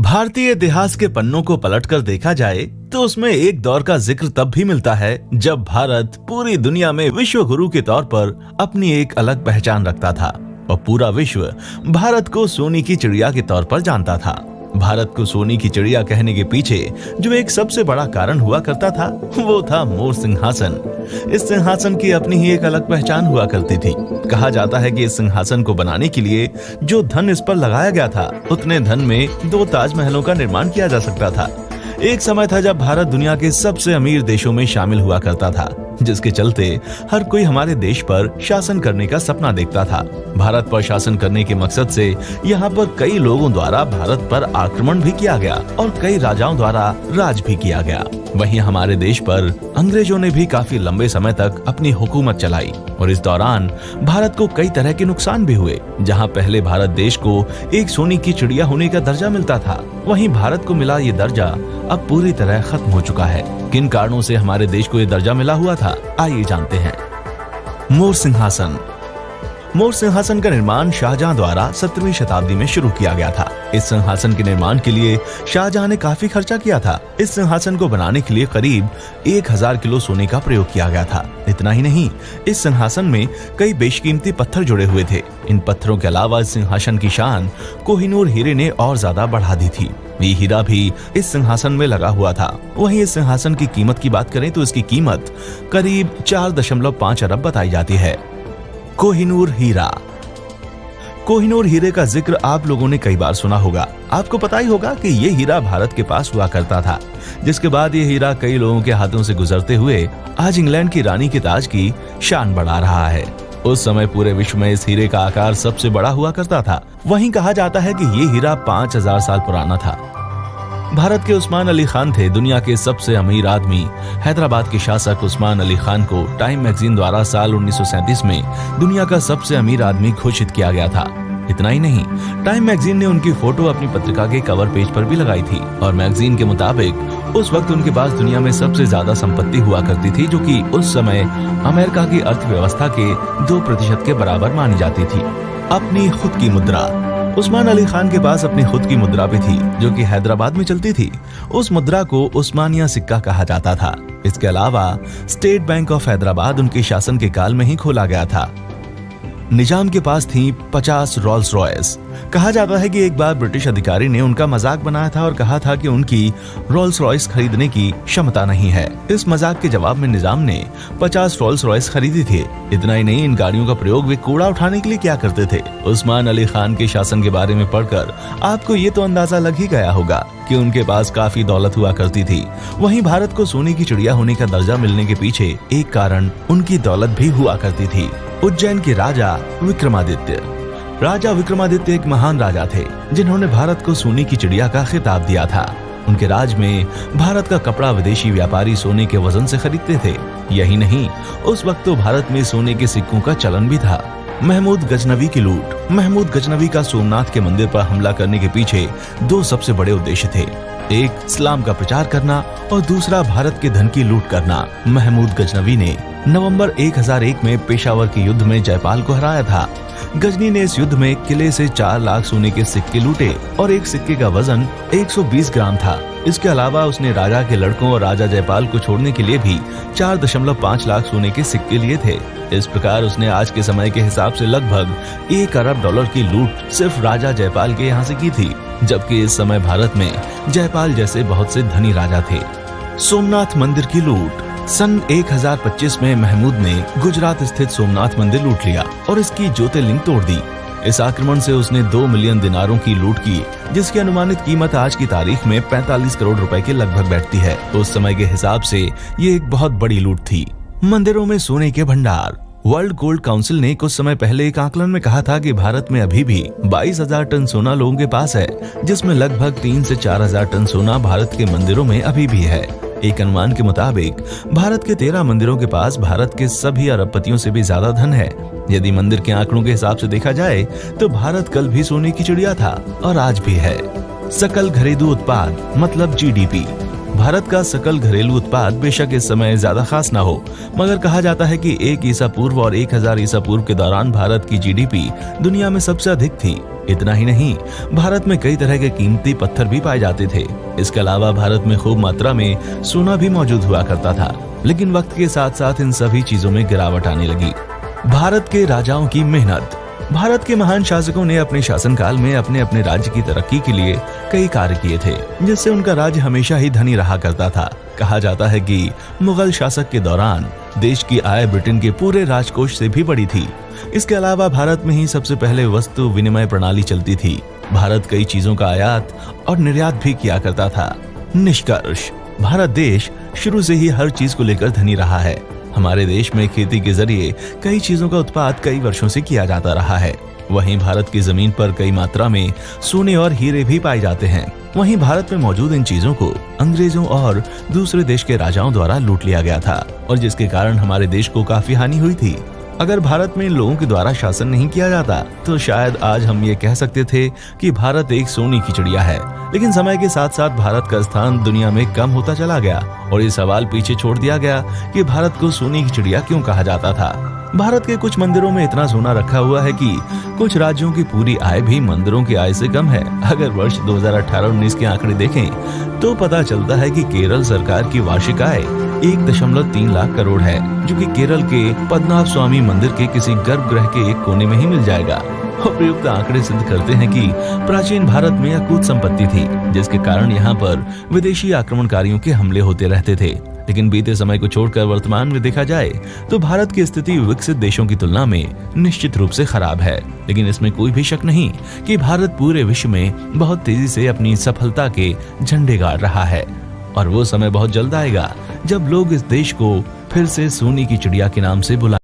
भारतीय इतिहास के पन्नों को पलटकर देखा जाए तो उसमें एक दौर का जिक्र तब भी मिलता है जब भारत पूरी दुनिया में विश्व गुरु के तौर पर अपनी एक अलग पहचान रखता था और पूरा विश्व भारत को सोने की चिड़िया के तौर पर जानता था। भारत को सोने की चिड़िया कहने के पीछे जो एक सबसे बड़ा कारण हुआ करता था वो था मोर सिंहासन। इस सिंहासन की अपनी ही एक अलग पहचान हुआ करती थी। कहा जाता है कि इस सिंहासन को बनाने के लिए जो धन इस पर लगाया गया था उतने धन में 2 ताजमहलों का निर्माण किया जा सकता था। एक समय था जब भारत दुनिया के सबसे अमीर देशों में शामिल हुआ करता था, जिसके चलते हर कोई हमारे देश पर शासन करने का सपना देखता था। भारत पर शासन करने के मकसद से यहाँ पर कई लोगों द्वारा भारत पर आक्रमण भी किया गया और कई राजाओं द्वारा राज भी किया गया। वहीं हमारे देश पर अंग्रेजों ने भी काफी लंबे समय तक अपनी हुकूमत चलाई और इस दौरान भारत को कई तरह के नुकसान भी हुए। जहाँ पहले भारत देश को एक सोने की चिड़िया होने का दर्जा मिलता था, वहीं भारत को मिला ये दर्जा अब पूरी तरह खत्म हो चुका है। किन कारणों से हमारे देश को ये दर्जा मिला हुआ था, आइए जानते हैं। मोर सिंहासन। मोर सिंहासन का निर्माण शाहजहां द्वारा 17वीं शताब्दी में शुरू किया गया था। इस सिंहासन के निर्माण के लिए शाहजहां ने काफी खर्चा किया था। इस सिंहासन को बनाने के लिए करीब 1000 किलो सोने का प्रयोग किया गया था। इतना ही नहीं, इस सिंहासन में कई बेशकीमती पत्थर जुड़े हुए थे। इन पत्थरों के अलावा इस सिंहासन की शान कोहिनूर हीरे ने और ज्यादा बढ़ा दी थी। ये हीरा भी इस सिंहासन में लगा हुआ था। वहीं इस सिंहासन की कीमत की बात करें तो इसकी कीमत करीब 4.5 अरब बताई जाती है। कोहिनूर हीरा। कोहिनूर हीरे का जिक्र आप लोगों ने कई बार सुना होगा। आपको पता ही होगा कि ये हीरा भारत के पास हुआ करता था, जिसके बाद ये हीरा कई लोगों के हाथों से गुजरते हुए आज इंग्लैंड की रानी के ताज की शान बढ़ा रहा है। उस समय पूरे विश्व में इस हीरे का आकार सबसे बड़ा हुआ करता था। वहीं कहा जाता है कि ये हीरा 5000 साल पुराना था। भारत के उस्मान अली खान थे दुनिया के सबसे अमीर आदमी। हैदराबाद के शासक उस्मान अली खान को टाइम मैगजीन द्वारा साल 1937 में दुनिया का सबसे अमीर आदमी घोषित किया गया था। इतना ही नहीं, टाइम मैगजीन ने उनकी फोटो अपनी पत्रिका के कवर पेज पर भी लगाई थी और मैगजीन के मुताबिक उस वक्त उनके पास दुनिया में सबसे ज्यादा संपत्ति हुआ करती थी, जो कि उस समय अमेरिका की अर्थव्यवस्था के 2% के बराबर मानी जाती थी। अपनी खुद की मुद्रा। उस्मान अली खान के पास अपनी खुद की मुद्रा भी थी, जो कि हैदराबाद में चलती थी। उस मुद्रा को उस्मानिया सिक्का कहा जाता था। इसके अलावा स्टेट बैंक ऑफ हैदराबाद उनके शासन के काल में ही खोला गया था। निजाम के पास थी 50 रोल्स रॉयस। कहा जाता है कि एक बार ब्रिटिश अधिकारी ने उनका मजाक बनाया था और कहा था कि उनकी रोल्स रॉयस खरीदने की क्षमता नहीं है। इस मजाक के जवाब में निजाम ने 50 रोल्स रॉयस खरीदी थी। इतना ही नहीं, इन गाड़ियों का प्रयोग वे कूड़ा उठाने के लिए किया करते थे। उस्मान अली खान के शासन के बारे में पढ़कर आपको ये तो अंदाजा लग ही गया होगा कि उनके पास काफी दौलत हुआ करती थी। वहीं भारत को सोने की चिड़िया होने का दर्जा मिलने के पीछे एक कारण उनकी दौलत भी हुआ करती थी। उज्जैन के राजा विक्रमादित्य। राजा विक्रमादित्य एक महान राजा थे जिन्होंने भारत को सोने की चिड़िया का खिताब दिया था। उनके राज में भारत का कपड़ा विदेशी व्यापारी सोने के वजन से खरीदते थे। यही नहीं, उस वक्त तो भारत में सोने के सिक्कों का चलन भी था। महमूद गजनवी की लूट। महमूद गजनवी का सोमनाथ के मंदिर पर हमला करने के पीछे 2 सबसे बड़े उद्देश्य थे। एक इस्लाम का प्रचार करना और दूसरा भारत के धन की लूट करना। महमूद गजनवी ने नवंबर 1001 में पेशावर के युद्ध में जयपाल को हराया था। गजनी ने इस युद्ध में किले से 4 लाख सोने के सिक्के लूटे और एक सिक्के का वजन 120 ग्राम था। इसके अलावा उसने राजा के लड़कों और राजा जयपाल को छोड़ने के लिए भी 4.5 लाख सोने के सिक्के लिए थे। इस प्रकार उसने आज के समय के हिसाब से लगभग $1 अरब की लूट सिर्फ राजा जयपाल के यहाँ से की थी, जबकि इस समय भारत में जयपाल जैसे बहुत से धनी राजा थे। सोमनाथ मंदिर की लूट। सन 1025 में महमूद ने गुजरात स्थित सोमनाथ मंदिर लूट लिया और इसकी ज्योतिर्लिंग तोड़ दी। इस आक्रमण से उसने 2 मिलियन दिनारों की लूट की, जिसकी अनुमानित कीमत आज की तारीख में 45 करोड़ रुपए के लगभग बैठती है। उस समय के हिसाब से ये एक बहुत बड़ी लूट थी। मंदिरों में सोने के भंडार। वर्ल्ड गोल्ड काउंसिल ने कुछ समय पहले एक आकलन में कहा था कि भारत में अभी भी 22,000 टन सोना लोगों के पास है, जिसमें लगभग 3 से 4,000 टन सोना भारत के मंदिरों में अभी भी है। एक अनुमान के मुताबिक भारत के 13 मंदिरों के पास भारत के सभी अरबपतियों से भी ज्यादा धन है। यदि मंदिर के आंकड़ों के हिसाब से देखा जाए तो भारत कल भी सोने की चिड़िया था और आज भी है। सकल घरेलू उत्पाद मतलब GDP। भारत का सकल घरेलू उत्पाद बेशक इस समय ज्यादा खास ना हो, मगर कहा जाता है कि 1 ईसा पूर्व और 1000 ईसा पूर्व के दौरान भारत की जीडीपी दुनिया में सबसे अधिक थी। इतना ही नहीं, भारत में कई तरह के कीमती पत्थर भी पाए जाते थे। इसके अलावा भारत में खूब मात्रा में सोना भी मौजूद हुआ करता था। लेकिन वक्त के साथ साथ इन सभी चीजों में गिरावट आने लगी। भारत के राजाओं की मेहनत। भारत के महान शासकों ने अपने शासनकाल में अपने अपने राज्य की तरक्की के लिए कई कार्य किए थे, जिससे उनका राज्य हमेशा ही धनी रहा करता था। कहा जाता है कि मुगल शासक के दौरान देश की आय ब्रिटेन के पूरे राजकोष से भी बड़ी थी। इसके अलावा भारत में ही सबसे पहले वस्तु विनिमय प्रणाली चलती थी। भारत कई चीजों का आयात और निर्यात भी किया करता था। निष्कर्ष, भारत देश शुरू से ही हर चीज को लेकर धनी रहा है। हमारे देश में खेती के जरिए कई चीजों का उत्पाद कई वर्षों से किया जाता रहा है। वहीं भारत की जमीन पर कई मात्रा में सोने और हीरे भी पाए जाते हैं। वहीं भारत में मौजूद इन चीजों को अंग्रेजों और दूसरे देश के राजाओं द्वारा लूट लिया गया था, और जिसके कारण हमारे देश को काफी हानि हुई थी। अगर भारत में इन लोगों के द्वारा शासन नहीं किया जाता तो शायद आज हम ये कह सकते थे कि भारत एक सोने की चिड़िया है। लेकिन समय के साथ साथ भारत का स्थान दुनिया में कम होता चला गया और ये सवाल पीछे छोड़ दिया गया कि भारत को सोने की चिड़िया क्यों कहा जाता था। भारत के कुछ मंदिरों में इतना सोना रखा हुआ है कि कुछ राज्यों की पूरी आय भी मंदिरों की आय से कम है। अगर वर्ष 2018-19 के आंकड़े देखें तो पता चलता है कि केरल सरकार की वार्षिक आय 1.3 लाख करोड़ है, जो कि केरल के पद्मनाभ स्वामी मंदिर के किसी गर्भगृह के एक कोने में ही मिल जाएगा। उपयुक्त आंकड़े सिद्ध करते हैं कि प्राचीन भारत में अकूत संपत्ति थी, जिसके कारण यहाँ पर विदेशी आक्रमणकारियों के हमले होते रहते थे। लेकिन बीते समय को छोड़कर वर्तमान में देखा जाए तो भारत की स्थिति विकसित देशों की तुलना में निश्चित रूप से खराब है। लेकिन इसमें कोई भी शक नहीं कि भारत पूरे विश्व में बहुत तेजी से अपनी सफलता के झंडे गाड़ रहा है, और वो समय बहुत जल्द आएगा जब लोग इस देश को फिर से सोने की चिड़िया के नाम से बुला